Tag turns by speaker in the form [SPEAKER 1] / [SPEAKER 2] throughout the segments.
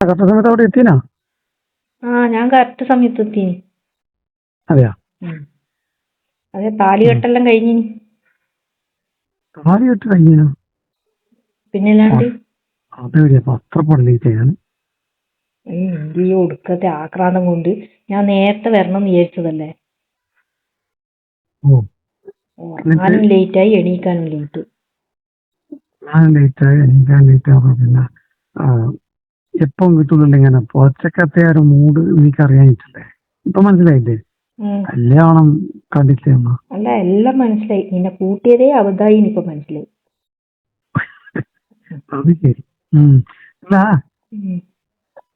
[SPEAKER 1] Correct സമയത്ത് അവിടെ എത്തിനാ?
[SPEAKER 2] ഞാൻ കറക്റ്റ് സമയത്ത് എത്തിന്.
[SPEAKER 1] അതെയാ?
[SPEAKER 2] അതെ, താലികെട്ടെല്ലാം കഴിഞ്ഞിനി.
[SPEAKER 1] താലി കെട്ട് കഴിഞ്ഞോ?
[SPEAKER 2] പിന്നല്ലാണ്ട്
[SPEAKER 1] അതെവിടെയാ അത്ര പള്ളിയിട്ടാണ്?
[SPEAKER 2] ഈ ഒടുക്കത്തെ ആക്രാന്തം കൊണ്ട് ഞാൻ നേരത്തെ വരണം എന്ന് വിചാരിച്ചതല്ലേ.
[SPEAKER 1] ഓ,
[SPEAKER 2] ഉറങ്ങാനും ലേറ്റായി, എണീക്കാനും ലേറ്റ്.
[SPEAKER 1] ഞാൻ ലേറ്റായി, എണീക്കാൻ ലേറ്റ് ആവുമ്പോ പിന്നെ എപ്പം കിട്ടുന്നില്ല. ഇങ്ങനെ പുറച്ചക്കത്തെ ഒരു മൂഡ് എനിക്കറിയാനിട്ടല്ലേ. ഇപ്പൊ മനസ്സിലായില്ലേ? കല്യാണം കണ്ടിട്ടില്ല.
[SPEAKER 2] അല്ല, എല്ലാം മനസ്സിലായി. നിന്നെ കൂട്ടിയതേ അബദ്ധായി ഇപ്പൊ മനസ്സിലായി.
[SPEAKER 1] അത് ശരി. അല്ല,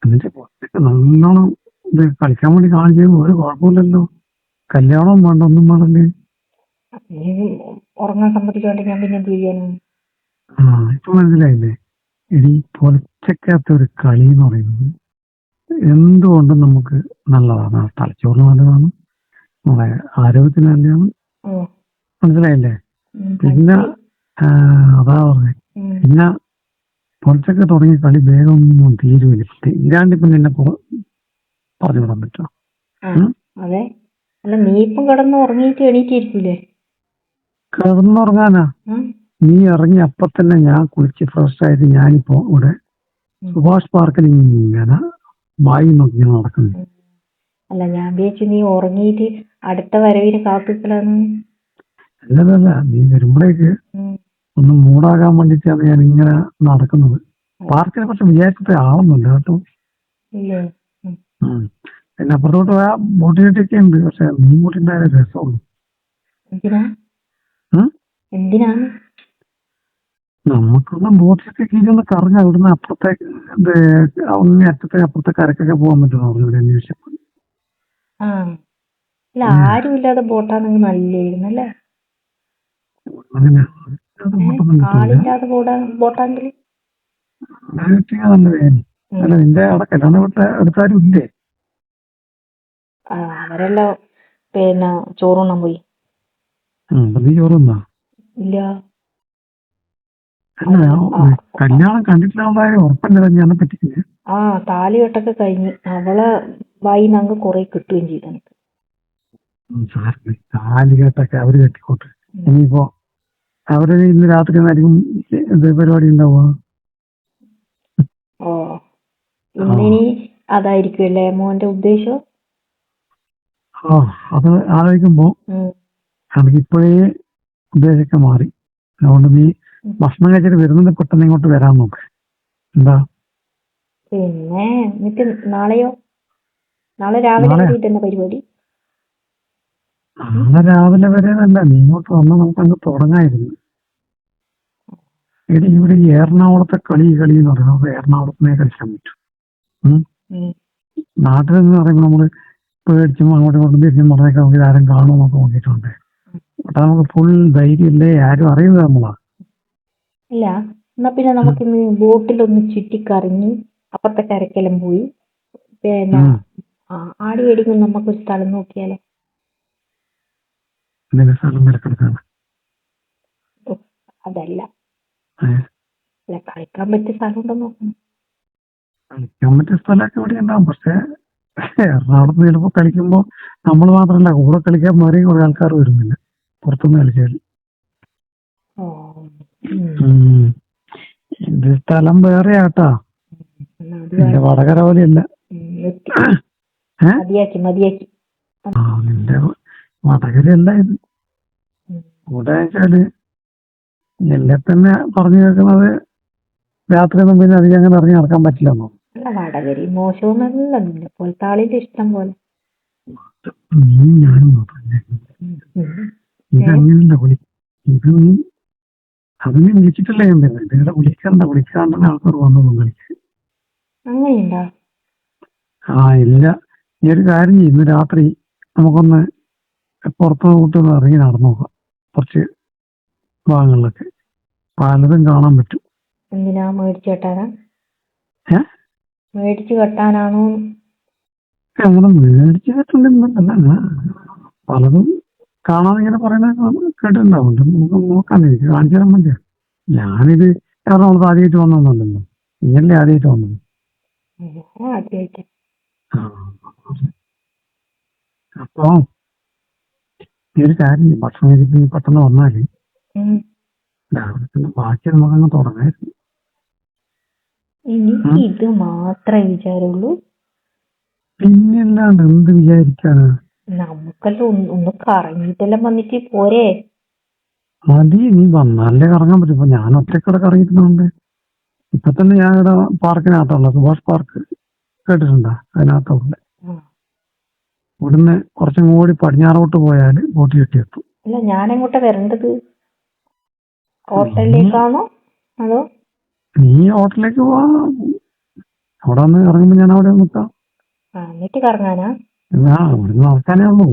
[SPEAKER 1] എന്നിട്ട് പുറത്തേക്ക് നല്ലോണം ഇത് കളിക്കാൻ വേണ്ടി കാണിച്ചു. ഒരു കുഴപ്പമില്ലല്ലോ. കല്യാണവും വേണ്ട, ഒന്നും വേണ്ടല്ലേ.
[SPEAKER 2] ഉറങ്ങാൻ സമ്മതിക്കാണ്ട് ഞാൻ പിന്നെ എന്ത് ചെയ്യാനും.
[SPEAKER 1] ഇപ്പൊ മനസ്സിലായില്ലേ? ഇനി പൊലച്ചക്കാത്ത ഒരു കളി എന്ന് പറയുന്നത് എന്തുകൊണ്ടും നമുക്ക് നല്ലതാണ്. തലച്ചോറിന് നല്ലതാണ്, നമ്മളെ ആരോഗ്യത്തിന് നല്ലതാണ്. മനസ്സിലായില്ലേ? പിന്നെ അതാ പറഞ്ഞേ, പിന്നെ പൊലച്ചക്ക തുടങ്ങിയ കളി വേഗം ഒന്നും തീരുമില്ല. തീരാണ്ട് ഇപ്പൊ നിന്നെ പറഞ്ഞു വിടാൻ പറ്റുമോ?
[SPEAKER 2] അതെ. അല്ല, നീ ഇപ്പം കിടന്ന് ഉറങ്ങിയിട്ട് എണീറ്റിരിക്കൂലേ?
[SPEAKER 1] കിടന്നുറങ്ങാനാ? നീ ഇറങ്ങി അപ്പൊ തന്നെ ഞാൻ കുളിച്ച് ഫ്രഷ് ആയിട്ട് ഞാനിപ്പോ ഇവിടെ സുഭാഷ് പാർക്കിൽ ഇങ്ങനെ വായി നോക്കി നടക്കുന്നു.
[SPEAKER 2] അല്ല, ഞാൻ വിചാരിച്ചു നീ ഉറങ്ങിയിട്ട് അടുത്ത വരവിന് കാത്തിക്കലാന്ന്.
[SPEAKER 1] അല്ലല്ല, നീ വരുമ്പോഴേക്ക് ഒന്ന് മൂടാകാൻ വേണ്ടിട്ടാണ് ഞാൻ ഇങ്ങനെ നടക്കുന്നത്. പാർക്കിനെ പക്ഷെ വിചാരിച്ചിട്ട് ആവുന്നില്ല കേട്ടോ. പിന്നെ അപ്പുറത്തോട്ട് പോയാ ബോട്ടിലിട്ടൊക്കെ ഉണ്ട്. പക്ഷെ മീൻ ബോട്ടിന്റെ രസമുള്ളൂ.
[SPEAKER 2] എന്തിനാണ്?
[SPEAKER 1] നമുക്കൊന്ന് ബോട്ടിലൊക്കെ കീഴൊന്ന് കറങ്ങാം. ഇവിടുന്ന് അപ്പുറത്തേക്ക് അങ്ങേ അറ്റത്തെ അപ്പുറത്തെ കരക്കൊക്കെ പോകാൻ പറ്റുമോ ഇവിടെ അന്വേഷിച്ചപ്പോൾ?
[SPEAKER 2] അല്ല, ആരുമില്ലാതെ ബോട്ടാണെങ്കിൽ നല്ലായിരുന്നു അല്ലേ?
[SPEAKER 1] അങ്ങനെ
[SPEAKER 2] ആളില്ലാതെ ബോട്ടാണെങ്കിൽ
[SPEAKER 1] നല്ല വേദന. അല്ല, നിന്റെ അവിടെ കല്യാണ വീട്ടിലെ അടുത്താരും ഇല്ലേ?
[SPEAKER 2] അവരെല്ലാം പിന്നെ ചോറുണ്ണാൻ പോയി.
[SPEAKER 1] നീ ചോറുന്നാ?
[SPEAKER 2] ഇല്ല.
[SPEAKER 1] അല്ല, കല്യാണം കണ്ടിട്ടില്ലാതായ ഉറപ്പല്ലേ ഞാൻ പറ്റിക്കില്ലേ?
[SPEAKER 2] താലികെട്ടൊക്കെ കഴിഞ്ഞ് അവളെ വായിന്ന് അങ്ങ് കുറെ കിട്ടുകയും ചെയ്തു എനിക്ക്.
[SPEAKER 1] താലികെട്ടൊക്കെ അവര് കെട്ടിക്കോട്ടെ. ഇനിയിപ്പോ അവര് ഇന്ന് രാത്രി ആയിരിക്കും എന്ത് പരിപാടി ഉണ്ടാവുക?
[SPEAKER 2] ഇന്നിനി അതായിരിക്കുമല്ലേ മോന്റെ ഉദ്ദേശം?
[SPEAKER 1] അത് ആലോചിക്കുമ്പോ എനിക്കിപ്പോഴേ ഉദ്ദേശമൊക്കെ മാറി. അതുകൊണ്ട് നീ ഭക്ഷണം കഴിച്ചിട്ട് വരുന്നത് പെട്ടെന്ന് ഇങ്ങോട്ട് വരാൻ നോക്ക്. എന്താ?
[SPEAKER 2] പിന്നെ എന്നിട്ട് നാളെയോ? നാളെ രാവിലെ തന്നെ പരിപാടി?
[SPEAKER 1] നാളെ രാവിലെ വരെ അല്ല, നീ ഇങ്ങോട്ട് വന്നാൽ നമുക്ക് അങ്ങ് തുടങ്ങായിരുന്നു. ഇവിടെ ഈ എറണാകുളത്തെ കളി എന്ന് പറയുന്നത് എറണാകുളത്തിനെ കളിക്കാൻ പറ്റും. നാട്ടിൽ എന്ന് പറയുമ്പോൾ നമ്മള് പേടിച്ചും അങ്ങോട്ടും ഇങ്ങോട്ടും തിരിച്ചും പറഞ്ഞേക്കാൻ നമുക്ക് ആരും കാണുമെന്നൊക്കെ നോക്കിയിട്ടുണ്ട്. അവിടെ നമുക്ക് ഫുൾ ധൈര്യമില്ലേ, ആരും അറിയുന്നത് നമ്മളാ.
[SPEAKER 2] ഇല്ല, എന്നാ പിന്നെ നമുക്കിന്ന് ബോട്ടിലൊന്ന് ചുറ്റിക്കറങ്ങി അപ്പുറത്തെ കരക്കെല്ലാം പോയി പിന്നെ ആടി മേടിക്കും നമുക്കൊരു സ്ഥലം നോക്കിയാലോ? അതല്ല, കളിക്കാൻ പറ്റിയ സ്ഥലം ഉണ്ടോ നോക്കണം.
[SPEAKER 1] കളിക്കാൻ പറ്റിയ സ്ഥലമൊക്കെ ഇവിടെ ഉണ്ടാവും. പക്ഷെ എറണാകുളത്ത് ചിലപ്പോ കളിക്കുമ്പോ നമ്മൾ മാത്രമല്ല, കൂടെ കളിക്കാൻ വേറെ കുറെ ആൾക്കാർ വരുന്നില്ല പുറത്തുനിന്ന് കളിച്ചാൽ. ഇത് സ്ഥലം വേറെ ആട്ടാ, നിന്റെ വടകര പോലെയല്ല. നിന്റെ വടകരയല്ല ഇത്. ഇവിടെ വെച്ചാല് എന്നെ തന്നെ പറഞ്ഞു കേൾക്കുന്നത് രാത്രിയൊന്നും പിന്നെ അധികം അങ്ങനെ ഇറങ്ങി നടക്കാൻ പറ്റില്ലെന്നോ.
[SPEAKER 2] വടകര മോശമൊന്നുമല്ല, നിന്നെ പോലത്തെ ആളിന്റെ ഇഷ്ടം പോലെ.
[SPEAKER 1] ഞാനും ഇതങ്ങനല്ല വിളി, ഇത് അതിനെ വിളിച്ചിട്ടല്ലേ ഞാൻ വരുന്നത്. ഇവിടെ വിളിക്കാണ്ടെന്ന് ആൾക്കാർ വന്നൊന്നും കളിക്ക്.
[SPEAKER 2] അങ്ങനെയുണ്ടോ?
[SPEAKER 1] ഇല്ല. ഈ ഒരു കാര്യം ചെയ്യും, ഇന്ന് രാത്രി നമുക്കൊന്ന് പുറത്ത് കൂട്ടൊന്ന് ഇറങ്ങി നടന്നു നോക്കാം. കുറച്ച് ഭാഗങ്ങളിലൊക്കെ പലതും കാണാൻ പറ്റും.
[SPEAKER 2] എന്തിനാ? മേടിച്ചു കെട്ടാനാ? മേടിച്ചു കെട്ടാനാണോ?
[SPEAKER 1] അങ്ങനെ മേടിച്ചു കെട്ടുന്നില്ല, പലതും കാണാൻ ഇങ്ങനെ പറയുന്നത് കേട്ടിട്ടുണ്ടാവും. നമുക്ക് നോക്കാൻ എനിക്ക് കാണിച്ചു തരാൻ വേണ്ടിയാ. ഞാനിത് എറണാകുളത്ത് ആദ്യമായിട്ട് വന്നൊന്നുമല്ലല്ലോ, നീയല്ലേ ആദ്യമായിട്ട് വന്നത്.
[SPEAKER 2] ഞാൻ ആദ്യമായിട്ട്.
[SPEAKER 1] ആ. അപ്പൊ ഈ ഒരു കാര്യം ചെയ്യ്. ഭക്ഷണം കഴിച്ചിട്ട് നീ പെട്ടെന്ന് വന്നാല് രാവിലെ തന്നെ ബാക്കി നമുക്കങ്ങ് തുടങ്ങായിരുന്നു.
[SPEAKER 2] എനിക്ക് ഇത് മാത്രമേ വിചാരമുള്ളൂ.
[SPEAKER 1] പിന്നല്ലാണ്ട് എന്ത് വിചാരിക്കാനാ?
[SPEAKER 2] നമുക്കെല്ലാം ഒന്ന് കറങ്ങിയിട്ടെല്ലാം വന്നിട്ട് പോരെ.
[SPEAKER 1] മതി, നീ വന്നാലേ കറങ്ങാൻ പറ്റും. ഇപ്പൊ ഞാൻ ഒറ്റക്കടെ കറങ്ങിയിരുന്നോണ്ട് ഇപ്പൊ തന്നെ ഞാൻ ഇവിടെ പാർക്കിനകത്തുള്ള സുഭാഷ് പാർക്ക് കേട്ടിട്ടുണ്ടോ? അതിനകത്തുള്ള
[SPEAKER 2] ആ.
[SPEAKER 1] ഇവിടുന്ന് കുറച്ചും കൂടി പടിഞ്ഞാറോട്ട് പോയാൽ ബോട്ടി എത്തും.
[SPEAKER 2] അല്ല, ഞാനെങ്ങോട്ടാ വരേണ്ടത്? ഹോട്ടലിലേക്കാണോ അതോ?
[SPEAKER 1] നീ ഹോട്ടലിലേക്ക് പോവാ. അവിടെ വന്ന് ഇറങ്ങുമ്പോ ഞാൻ അവിടെ നിൽക്കാം.
[SPEAKER 2] എന്നിട്ട് കറങ്ങാനാ?
[SPEAKER 1] ഇവിടുന്ന് നടക്കാനേ ഉള്ളൂ.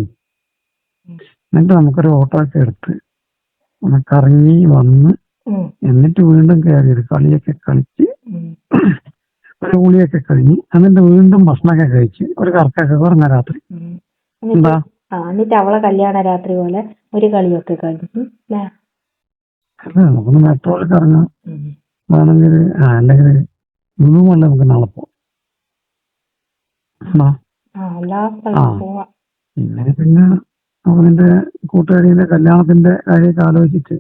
[SPEAKER 1] എന്നിട്ട് നമുക്കൊരു ഓട്ടോ ഒക്കെ എടുത്ത് ഒന്ന് കറങ്ങി വന്ന് എന്നിട്ട് വീണ്ടും കയറി ഒരു കളിയൊക്കെ കളിച്ച് ഒരു കുളിയൊക്കെ കഴിഞ്ഞ് എന്നിട്ട് വീണ്ടും ഭക്ഷണമൊക്കെ കഴിച്ച് ഒരു കറക്കൊക്കെ കുറഞ്ഞ രാത്രി. എന്താ?
[SPEAKER 2] എന്നിട്ട് അവളെ കല്യാണ രാത്രി പോലെ ഒരു കളിയൊക്കെ കഴിഞ്ഞു.
[SPEAKER 1] അല്ല, നമുക്കൊന്ന് മെട്രോയിലൊക്കെ ഇറങ്ങാം. വേണമെങ്കിൽ അല്ലെങ്കിൽ ഇന്നുമല്ല, നമുക്ക് നാളെ പോവാം. പിന്നെ നമുക്ക് നിന്റെ കൂട്ടുകാരിന്റെ കല്യാണത്തിന്റെ കാര്യമൊക്കെ ആലോചിച്ചിട്ട്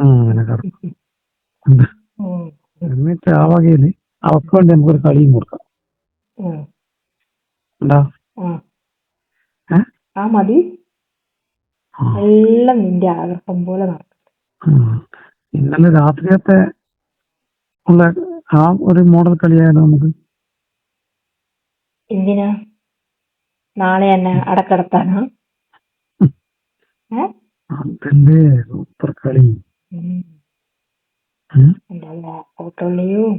[SPEAKER 1] അങ്ങനെ കിടക്കും. എന്നിട്ട് ആ വകയില് അവർക്ക് വേണ്ടി നമുക്കൊരു കളിയും കൊടുക്കാം. എന്താ?
[SPEAKER 2] മതി. എല്ലാം നിന്റെ ആഗ്രഹം പോലെ നടക്കും.
[SPEAKER 1] ഇന്നലെ രാത്രിയത്തെ ഉള്ള ആ ഒരു മോഡൽ കളിയായാലും നമുക്ക്.
[SPEAKER 2] എന്തിനാ? നാളെ തന്നെ അടക്കടത്താനാ?
[SPEAKER 1] അതല്ലേ സൂപ്പർ കളി.
[SPEAKER 2] ഓട്ടോളിയും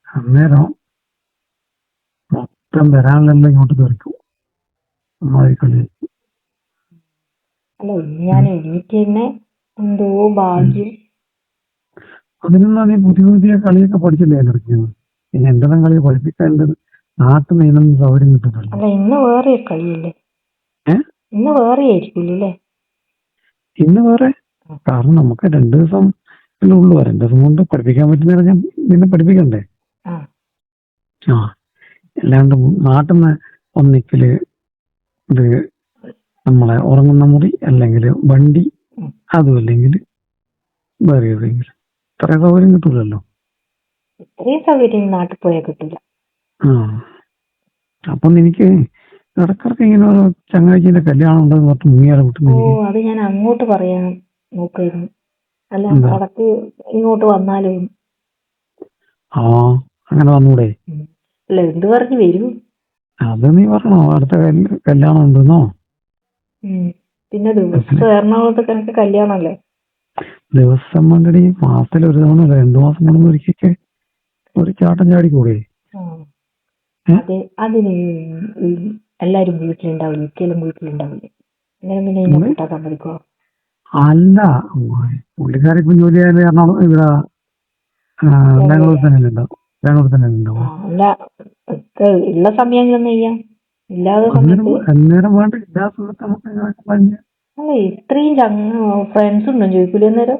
[SPEAKER 1] അന്നേരം മൊത്തം വരാനുള്ള ഇങ്ങോട്ട് തെറിക്കും. കളി.
[SPEAKER 2] അല്ല, ഞാൻ എണീറ്റ് തന്നെ എന്തോ ഭാഗ്യം.
[SPEAKER 1] അതിനൊന്നും നീ പുതിയ പുതിയ കളിയൊക്കെ പഠിച്ചില്ലേ ഇറക്കിയത്? പിന്നെ എന്തെല്ലാം കളി പഠിപ്പിക്കേണ്ടത്? നാട്ടിൽ നിന്ന് ഇതിനൊന്നും സൗകര്യം കിട്ടുന്നില്ല.
[SPEAKER 2] അല്ല, ഇന്ന് വേറെ കളിയല്ലേ? ഇന്ന് വേറെ ആയിരിക്കില്ലേ?
[SPEAKER 1] ഇന്ന് വേറെ. കാരണം നമുക്ക് 2 ദിവസം ഉള്ളൂ. 2 ദിവസം കൊണ്ട് പഠിപ്പിക്കാൻ പറ്റുന്ന ഞാൻ നിന്നെ പഠിപ്പിക്കണ്ടേ? അല്ലാണ്ട് നാട്ടിൽ നിന്ന് ഒന്നിക്കല് ഇത് നമ്മളെ ഉറങ്ങുന്ന മുറി അല്ലെങ്കിൽ വണ്ടി, അതും അല്ലെങ്കിൽ വേറെ ഏതെങ്കിലും. ഇത്രയും സൗകര്യം കിട്ടൂലല്ലോ.
[SPEAKER 2] ഇത്രയും സൗകര്യം നാട്ടിൽ പോയാൽ കിട്ടില്ല.
[SPEAKER 1] അപ്പൊ എനിക്ക് ഇടക്കിടക്ക് ഇങ്ങനെ ഒരു ചങ്ങാഴ്ചന്റെ കല്യാണം ഉണ്ടെന്ന് പറഞ്ഞിട്ട് മുങ്ങിയാലെ കിട്ടുന്നു.
[SPEAKER 2] അത് ഞാൻ അങ്ങോട്ട് പറയാൻ നോക്കായിരുന്നു. അല്ല, ഇടക്ക് ഇങ്ങോട്ട് വന്നാലും.
[SPEAKER 1] അങ്ങനെ വന്നൂടെ?
[SPEAKER 2] അല്ല, എന്ത് പറഞ്ഞു വരൂ?
[SPEAKER 1] അത് നീ പറഞ്ഞോ, അടുത്ത കല്യാണം ഉണ്ടെന്നോ?
[SPEAKER 2] പിന്നെ ദിവസം എറണാകുളത്തൊക്കെ എനിക്ക് കല്യാണല്ലേ?
[SPEAKER 1] ദിവസം വേണ്ടി മാസത്തിൽ ഒരു തവണ 2 മാസം കൂടുമ്പോൾ ഒരിക്കൽ ഒരു ചാട്ടം ചാടിക്കൂടെ?
[SPEAKER 2] അതിന് എല്ലാരും വീട്ടിലുണ്ടാവില്ല, ഒരിക്കലും വീട്ടിലുണ്ടാവില്ല. അങ്ങനെ പിന്നെ എന്നെ കൂട്ടാക്കാൻ പഠിക്കോ?
[SPEAKER 1] അല്ല, പുള്ളിക്കാരി ഇപ്പം ജോലി ആയാലും എറണാകുളം ഇവിടെ ബാംഗ്ലൂർ തന്നെ ഉണ്ടാവും.
[SPEAKER 2] അല്ല, ഉള്ള സമയങ്ങളൊന്നും ചെയ്യാം, ഇല്ലാതെ
[SPEAKER 1] അന്നേരം വേണ്ട ഇല്ലാത്ത സമയത്ത് നമുക്ക്.
[SPEAKER 2] അല്ല, ഇത്രയും ഫ്രണ്ട്സ് ഉണ്ടോ ചോദിക്കൂലേ അന്നേരം?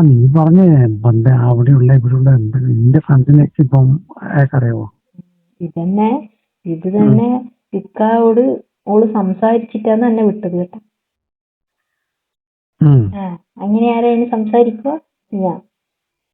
[SPEAKER 1] നീ പറഞ്ഞേ പണ്ട് അവിടെയുള്ള ഇവിടെയുള്ള എന്റെ ഫ്രണ്ട്സിനൊക്കെ ഇപ്പം അറിയാവോ?
[SPEAKER 2] ഇത് തന്നെ ഇക്കായോട് ഓള് സംസാരിച്ചിട്ടാണ് എന്നെ വിട്ടത് കേട്ടോ. അങ്ങനെ ആരെയും സംസാരിക്കുക?